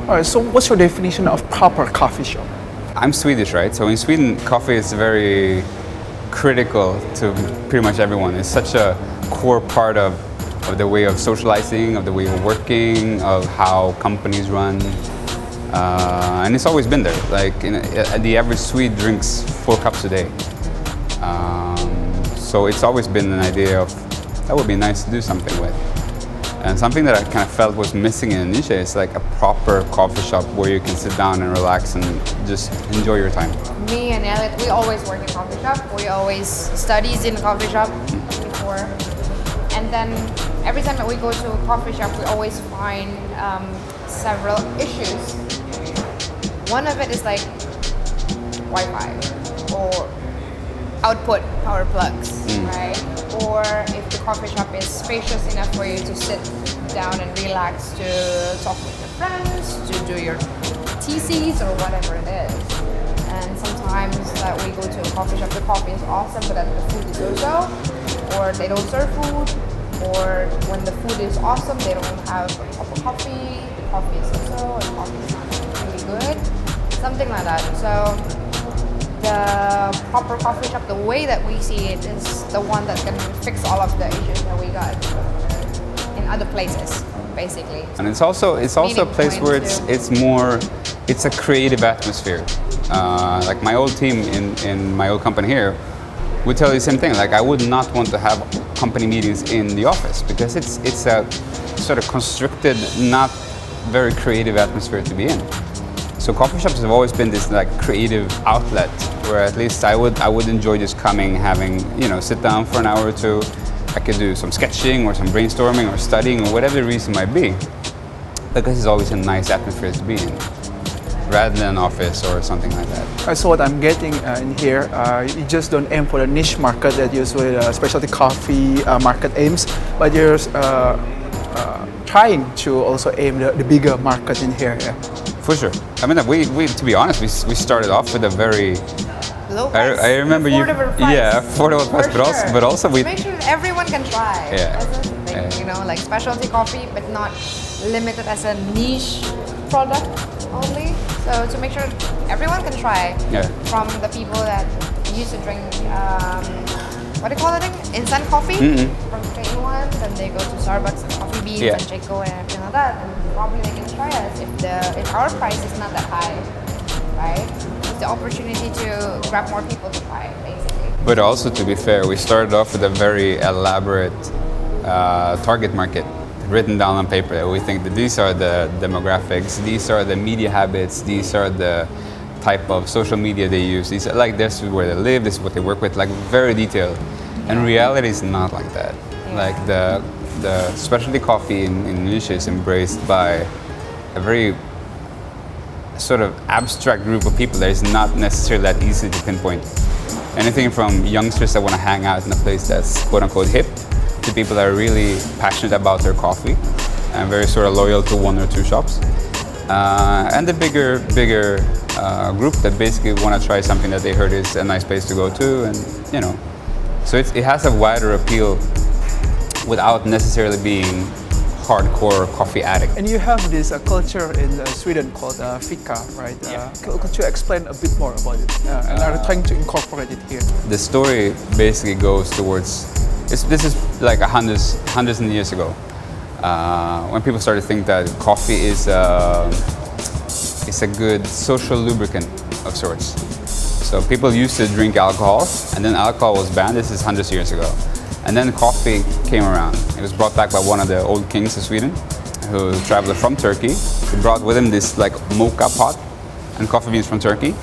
All right, so what's your definition of proper coffee shop? I'm Swedish, right? So in Sweden, coffee is very critical to pretty much everyone. It's such a core part of the way of socializing, of the way of working, of how companies run. And it's always been there. Like the average Swede drinks 4 cups a day. So it's always been an idea of that would be nice to do something with. And something that I kind of felt was missing in Indonesia is like a proper coffee shop where you can sit down and relax and just enjoy your time. Me and Elliot, we always work in coffee shop. We always studies in coffee shop before. And then every time that we go to a coffee shop, we always find several issues. One of it is like Wi-Fi or output power plugs, right? Or if the coffee shop is spacious enough for you to sit down and relax to talk with your friends, to do your TCs or whatever it is. And sometimes that we go to a coffee shop, the coffee is awesome, but then the food is so-so, or they don't serve food, or when the food is awesome, they don't have a cup of coffee, the coffee is so-so, and the coffee is not really good, something like that. So the proper coffee shop, the way that we see it, is the one that can fix all of the issues that we got in other places, basically. And it's also a place where it's a creative atmosphere. Like my old team in my old company here would tell you the same thing. Like I would not want to have company meetings in the office because it's a sort of constricted, not very creative atmosphere to be in. So coffee shops have always been this like creative outlet where at least I would enjoy just coming, having, sit down for an hour or two. I could do some sketching or some brainstorming or studying or whatever the reason might be. Because it's always a nice atmosphere to be in, rather than an office or something like that. So what I'm getting in here, you just don't aim for the niche market that usually specialty coffee market aims, but you're trying to also aim the bigger market in here. Yeah. For sure. I mean, we to be honest, we started off with a very low price. I remember affordable price. Yeah, affordable price, but also we make sure that everyone can try. Yeah. That's the thing, like specialty coffee, but not limited as a niche product only. So to make sure everyone can try. Yeah. From the people that used to drink, what do you call it? Instant coffee from K1, then they go to Starbucks and Coffee Beans and Chico and everything like that. And probably they can try us if our price is not that high, right? It's the opportunity to grab more people to try it, basically. But also, to be fair, we started off with a very elaborate target market written down on paper. We think that these are the demographics, these are the media habits, these are the type of social media they use. These are like this is where they live, this is what they work with, like very detailed. And reality is not like that. Yeah. Like the specialty coffee in Indonesia is embraced by a very sort of abstract group of people that is not necessarily that easy to pinpoint. Anything from youngsters that want to hang out in a place that's quote unquote hip, to people that are really passionate about their coffee and very sort of loyal to 1 or 2 shops. And the bigger group that basically want to try something that they heard is a nice place to go to, and so it has a wider appeal without necessarily being hardcore coffee addict. And you have this culture in Sweden called fika, right? Could you explain a bit more about it? And are trying to incorporate it here? The story basically goes towards, this is like hundreds of years ago, when people started to think that coffee is a good social lubricant of sorts. So people used to drink alcohol, and then alcohol was banned. This is hundreds of years ago. And then coffee came around. It was brought back by one of the old kings of Sweden, who traveled from Turkey. He brought with him this like mocha pot and coffee beans from Turkey.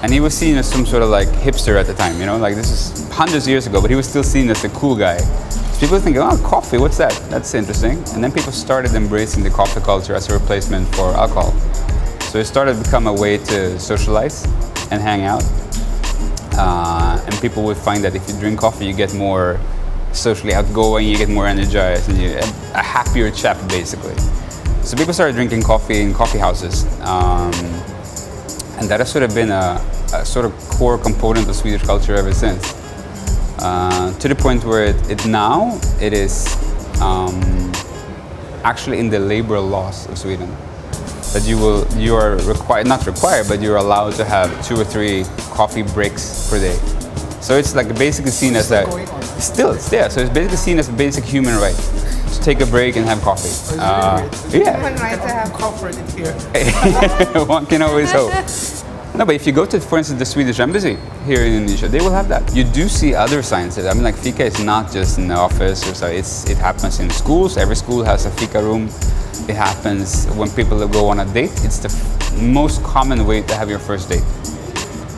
And he was seen as some sort of like hipster at the time, like this is hundreds of years ago, but he was still seen as a cool guy. So people think, oh, coffee, what's that? That's interesting. And then people started embracing the coffee culture as a replacement for alcohol. So it started to become a way to socialize and hang out. And people would find that if you drink coffee, you get more socially outgoing, you get more energized, and you're a happier chap, basically. So people started drinking coffee in coffee houses. And that has sort of been a sort of core component of Swedish culture ever since. To the point where it is actually in the labor laws of Sweden. that you are required, not required, but you're allowed to have 2 or 3 coffee breaks per day. So it's like basically seen as a it's there. So it's basically seen as a basic human right to take a break and have coffee. Yeah, Human right to have Incorporate it here. one can always hope. No, but if you go to, for instance, the Swedish embassy here in Indonesia, they will have that. You do see other signs. I mean, like fika is not just in the office or so. It happens in schools. Every school has a fika room. It happens when people go on a date. It's the most common way to have your first date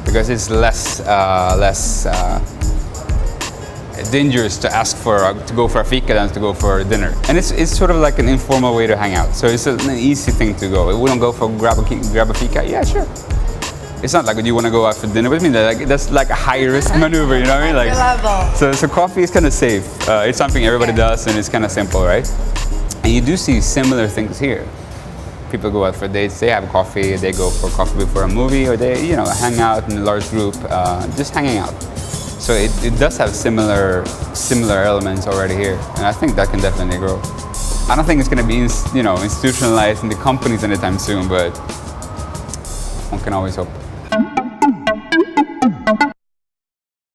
because it's less dangerous to ask to go for a fika than to go for dinner. And it's sort of like an informal way to hang out. So it's an easy thing to go. We don't go for grab a fika. Yeah, sure. It's not like, do you want to go out for dinner with me? That's like a high risk maneuver, you know what I mean? Like, so coffee is kind of safe. It's something everybody does, and it's kind of simple, right? And you do see similar things here. People go out for dates, they have coffee, they go for coffee before a movie, or they, hang out in a large group, just hanging out. So it does have similar elements already here, and I think that can definitely grow. I don't think it's going to be, institutionalized in the companies anytime soon, but one can always hope.